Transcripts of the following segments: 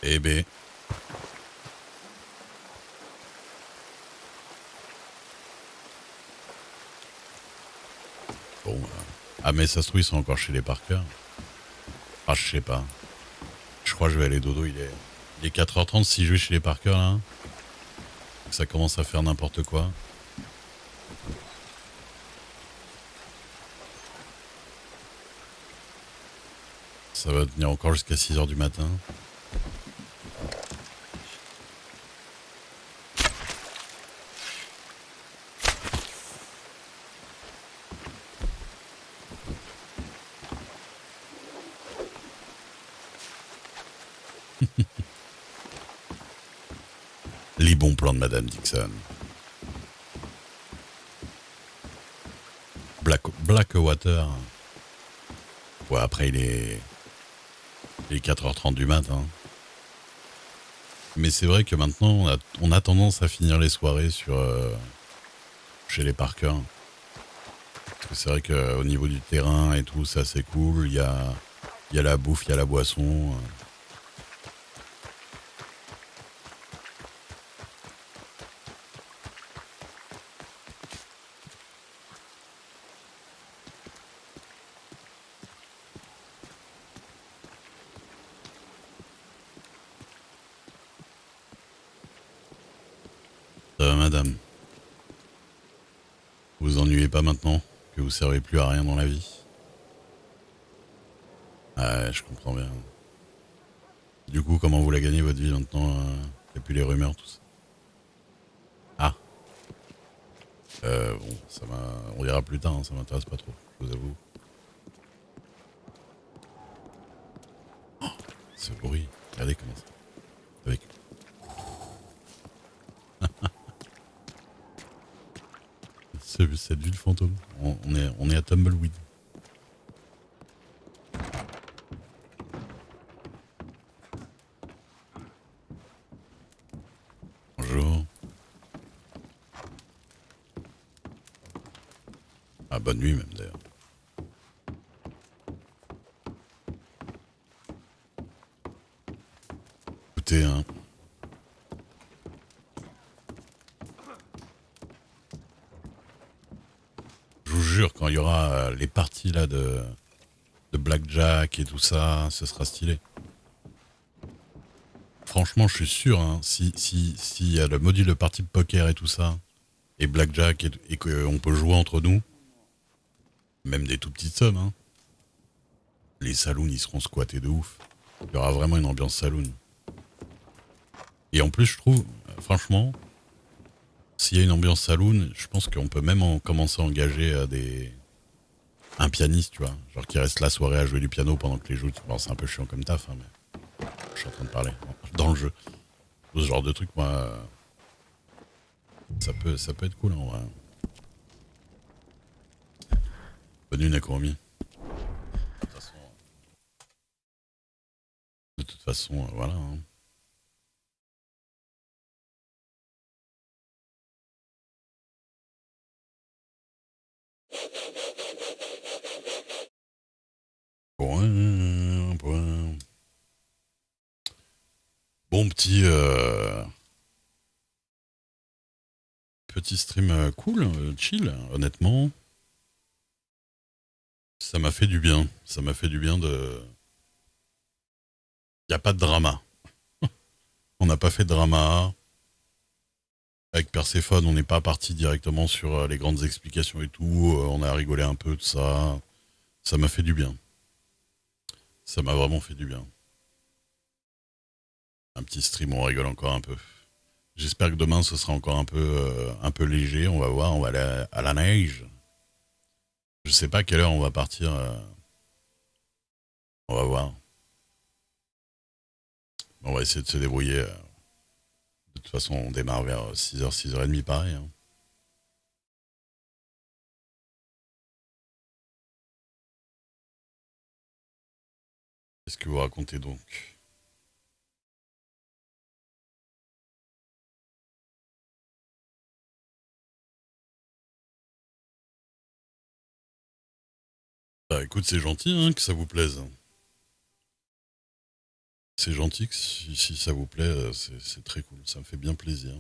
Eh ben, bon. Ah, mais ça se trouve, ils sont encore chez les Parker. Ah, je sais pas. Je crois que je vais aller dodo. Il est 4h30 si je vais chez les Parker, là. Ça commence à faire n'importe quoi. Ça va tenir encore jusqu'à 6h du matin. Les bons plans de Madame Dixon. Blackwater. Ouais, après, il est 4h30 du matin. Mais c'est vrai que maintenant, on a tendance à finir les soirées chez les Parker. Parce que c'est vrai qu'au niveau du terrain et tout, c'est assez cool. Il y a la bouffe, il y a la boisson. Ça va, madame? Vous vous ennuyez pas maintenant que vous servez plus à rien dans la vie? Ouais, je comprends bien. Du coup, comment vous la gagnez votre vie maintenant? Il n'y a plus les rumeurs, tout ça. Ah, bon, on verra plus tard, hein, ça m'intéresse pas trop, je vous avoue. Ce bruit, regardez comment ça. Avec... Cette ville fantôme. On est à Tumbleweed. Bonjour. Ah, bonne nuit même d'ailleurs. Écoutez, hein, je vous jure, quand il y aura les parties là de Blackjack et tout ça, ce sera stylé. Franchement, je suis sûr, hein, si y a le module de partie de poker et tout ça, et Blackjack, et qu'on peut jouer entre nous, même des tout petites sommes, hein, les saloons ils seront squattés de ouf. Il y aura vraiment une ambiance saloon. Et en plus, je trouve, franchement, s'il y a une ambiance saloon, je pense qu'on peut même commencer à engager un pianiste, tu vois, genre qui reste la soirée à jouer du piano pendant que les joue. Bon, c'est un peu chiant comme taf, hein, mais je suis en train de parler dans le jeu. Ce genre de truc, moi, ça peut être cool en vrai. Bonne nuit, Nakurumi. De toute façon, voilà, hein. Point, point. Bon petit stream cool, chill, honnêtement. Ça m'a fait du bien. Ça m'a fait du bien de. Y a pas de drama. On n'a pas fait de drama. Avec Perséphone, on n'est pas parti directement sur les grandes explications et tout. On a rigolé un peu de ça. Ça m'a fait du bien. Ça m'a vraiment fait du bien. Un petit stream, on rigole encore un peu. J'espère que demain ce sera encore un peu léger. On va voir. On va aller à la neige. Je sais pas à quelle heure on va partir. On va voir. On va essayer de se débrouiller. De toute façon, on démarre vers 6h, 6h30 pareil, hein. Qu'est-ce que vous racontez donc? Bah écoute, c'est gentil hein, que ça vous plaise. C'est gentil que si ça vous plaît, c'est très cool. Ça me fait bien plaisir.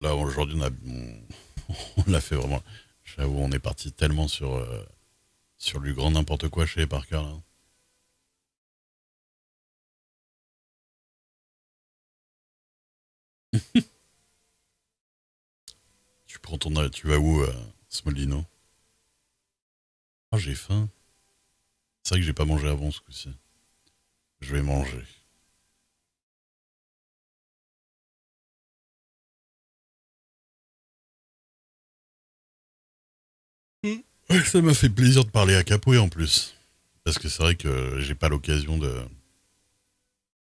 Là, aujourd'hui, on l'a fait vraiment. J'avoue, on est parti tellement sur du grand n'importe quoi chez les Parker, là. Tu vas où, Smolino? Ah, j'ai faim. C'est vrai que j'ai pas mangé avant ce coup-ci. Je vais manger. Ouais, ça m'a fait plaisir de parler à Capoué en plus. Parce que c'est vrai que j'ai pas l'occasion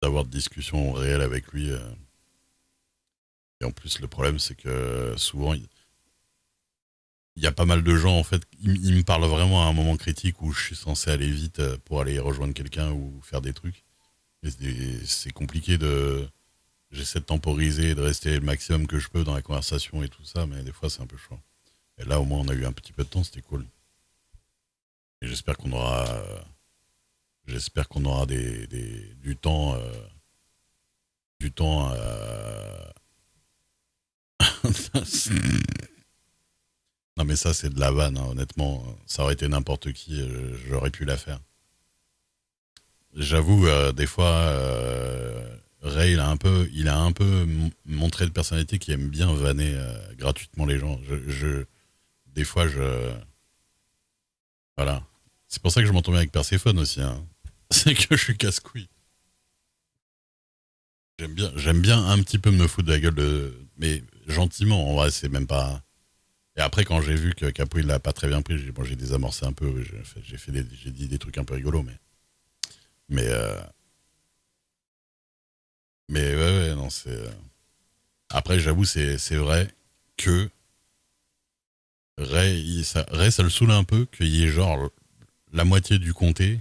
d'avoir de discussion réelle avec lui. Et en plus, le problème, c'est que souvent, il y a pas mal de gens, en fait, ils me parlent vraiment à un moment critique où je suis censé aller vite pour aller rejoindre quelqu'un ou faire des trucs. Et c'est compliqué de. J'essaie de temporiser et de rester le maximum que je peux dans la conversation et tout ça, mais des fois, c'est un peu chaud. Et là, au moins, on a eu un petit peu de temps, c'était cool. Et j'espère qu'on aura du temps. Du temps. Non, mais ça, c'est de la vanne, hein, honnêtement. Ça aurait été n'importe qui, j'aurais pu la faire. J'avoue, des fois, Ray, il a un peu montré de personnalité qui aime bien vanner gratuitement les gens. Des fois, voilà. C'est pour ça que je m'entends bien avec Perséphone aussi, hein. C'est que je suis casse-couille. J'aime bien un petit peu me foutre de la gueule mais gentiment, en vrai, c'est même pas. Et après, quand j'ai vu que Capo, il l'a pas très bien pris, j'ai désamorcé un peu, j'ai dit des trucs un peu rigolos, mais, euh, mais ouais, ouais, non, c'est. Après, j'avoue, c'est vrai que Ray, ça le saoule un peu qu'il y ait genre la moitié du comté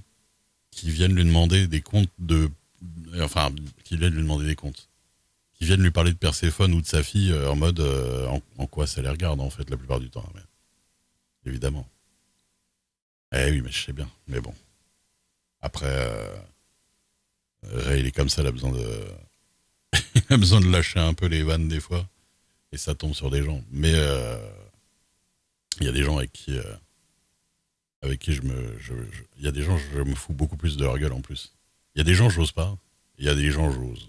qui viennent lui demander des comptes de. Enfin, qui viennent lui demander des comptes. Qui viennent lui parler de Perséphone ou de sa fille en mode en quoi ça les regarde, en fait, la plupart du temps, hein, mais, évidemment. Eh oui, mais je sais bien. Mais bon. Après, Ray, il est comme ça, il a besoin il a besoin de lâcher un peu les vannes des fois. Et ça tombe sur des gens. Mais il y a des gens avec qui il y a des gens, je me fous beaucoup plus de leur gueule en plus. Il y a des gens, j'ose pas. Il y a des gens, j'ose.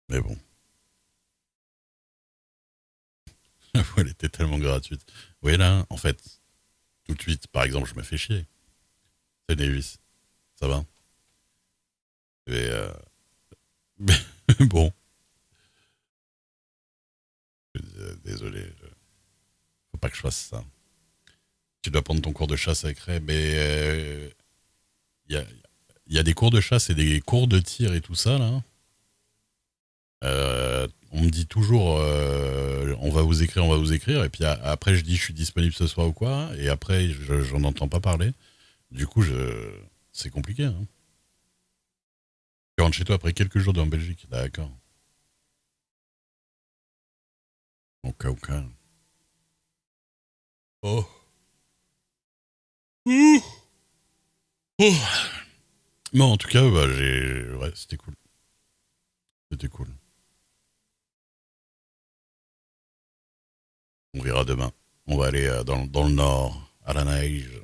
Mais bon, elle était tellement gratuite. Oui, là, en fait, tout de suite, par exemple, je me fais chier. C'est Nevis. Ça va. Et, bon, désolé, faut pas que je fasse ça. Tu dois prendre ton cours de chasse avec Ray, mais il y a des cours de chasse et des cours de tir et tout ça, là. On me dit toujours on va vous écrire, et puis après je dis je suis disponible ce soir ou quoi, et après j'en entends pas parler. Du coup, c'est compliqué, hein. Tu rentres chez toi après quelques jours en Belgique, d'accord. Au cas, au cas. Oh. Ouh. Oh. Bon, en tout cas, bah, ouais, c'était cool. C'était cool. On verra demain. On va aller dans le nord, à la neige.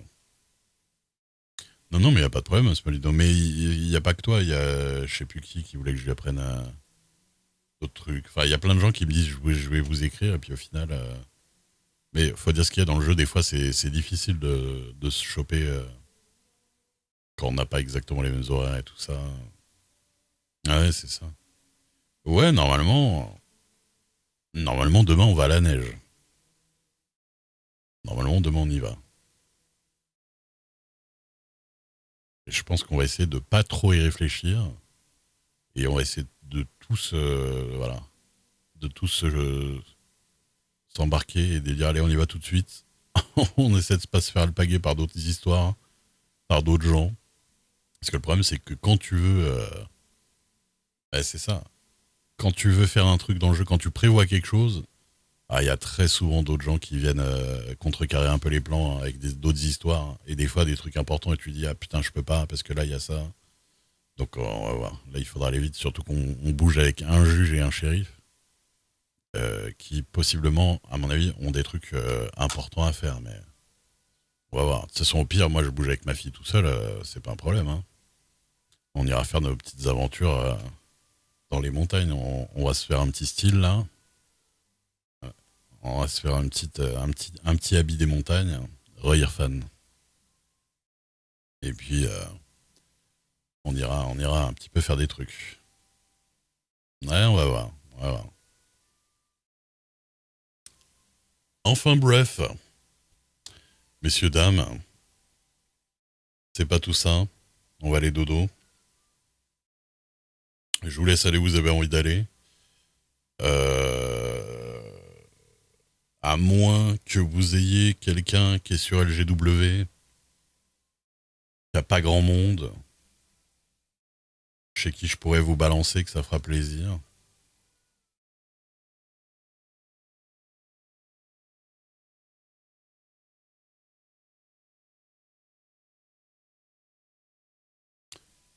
Non, non, mais il n'y a pas de problème, Smolino. Mais il n'y a pas que toi, il y a je sais plus qui voulait que je lui apprenne d'autres trucs. Enfin, il y a plein de gens qui me disent je vais vous écrire, et puis au final. Mais faut dire ce qu'il y a dans le jeu, des fois c'est difficile de se choper quand on n'a pas exactement les mêmes horaires et tout ça. Ah ouais, c'est ça. Ouais, normalement demain on va à la neige. Normalement demain on y va. Et je pense qu'on va essayer de pas trop y réfléchir et on va essayer de tous, voilà, de tous s'embarquer et de dire allez on y va tout de suite. On essaie de pas se faire alpaguer par d'autres histoires, par d'autres gens. Parce que le problème c'est que quand tu veux, c'est ça. Quand tu veux faire un truc dans le jeu, quand tu prévois quelque chose, Ah, il y a très souvent d'autres gens qui viennent contrecarrer un peu les plans avec d'autres histoires, hein, et des fois des trucs importants et tu dis ah putain je peux pas parce que là il y a ça. Donc on va voir. Là il faudra aller vite, surtout qu'on bouge avec un juge et un shérif qui possiblement, à mon avis, ont des trucs importants à faire. Mais on va voir. De toute façon au pire, moi je bouge avec ma fille tout seul, c'est pas un problème. Hein. On ira faire nos petites aventures dans les montagnes. On va se faire un petit style là. On va se faire un petit habit des montagnes, Roy fan. Et puis on ira un petit peu faire des trucs. Ouais, on va voir. On va voir. Enfin bref, messieurs, dames, c'est pas tout ça. On va aller dodo. Je vous laisse aller où vous avez envie d'aller. À moins que vous ayez quelqu'un qui est sur LGW, qui a pas grand monde, chez qui je pourrais vous balancer, que ça fera plaisir.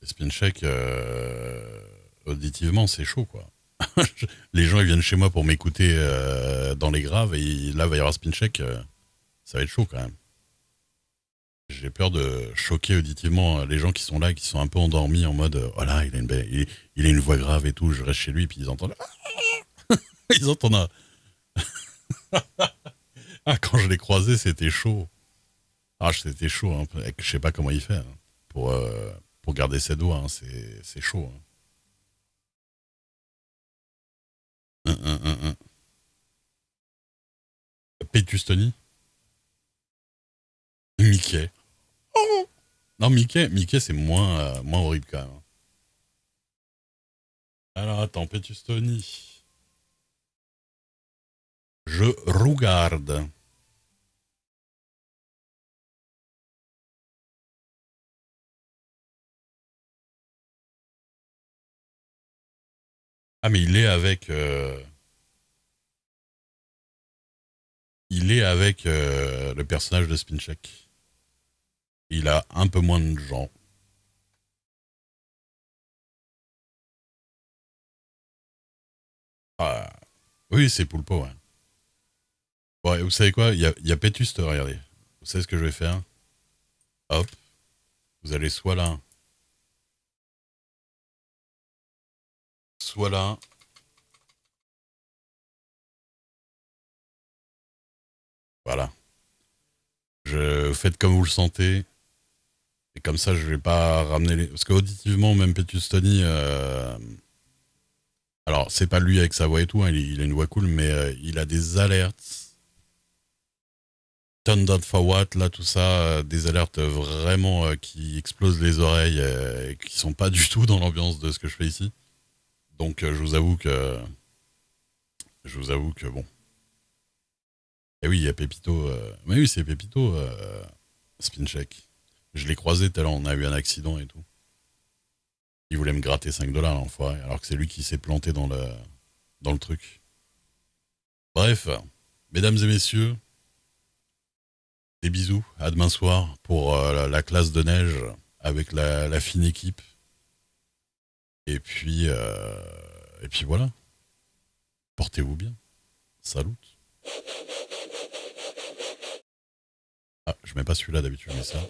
Les spin check, auditivement, c'est chaud, quoi. Les gens, ils viennent chez moi pour m'écouter dans les graves, et là, il va y avoir spin check, ça va être chaud, quand même. J'ai peur de choquer auditivement les gens qui sont là, qui sont un peu endormis en mode oh là, il a une voix grave et tout, je reste chez lui, puis ils entendent. Ils entendent un. Ah, quand je l'ai croisé, c'était chaud. Ah, c'était chaud, hein. Je sais pas comment il fait hein, pour garder ses doigts, hein. C'est chaud. Hein. Pétus Tony. Mickey. Oh. Non, Mickey c'est moins horrible quand même. Alors attends, Pétus Tony. Je regarde. Ah, mais il est avec le personnage de Spincheck. Il a un peu moins de gens. Ah, oui, c'est Poulpo, ouais. Bon, et vous savez quoi? Il y a Pétuste, regardez. Vous savez ce que je vais faire? Hop, vous allez soit là. Voilà. Faites comme vous le sentez. Et comme ça, je vais pas ramener les. Parce qu'auditivement, même Pétus Tony. Alors, c'est pas lui avec sa voix et tout, hein, il a une voix cool, mais il a des alertes. Turn down for what, là, tout ça, des alertes vraiment qui explosent les oreilles, qui sont pas du tout dans l'ambiance de ce que je fais ici. Donc, je vous avoue que bon. Et oui, il y a Pépito. Mais oui, c'est Pépito, Spincheck. Je l'ai croisé tout à l'heure, on a eu un accident et tout. Il voulait me gratter 5 dollars, l'enfoiré, alors que c'est lui qui s'est planté dans le truc. Bref, mesdames et messieurs, des bisous. À demain soir pour la classe de neige avec la fine équipe. Et puis voilà. Portez-vous bien. Salut. Ah, je mets pas celui-là d'habitude, je mets ça.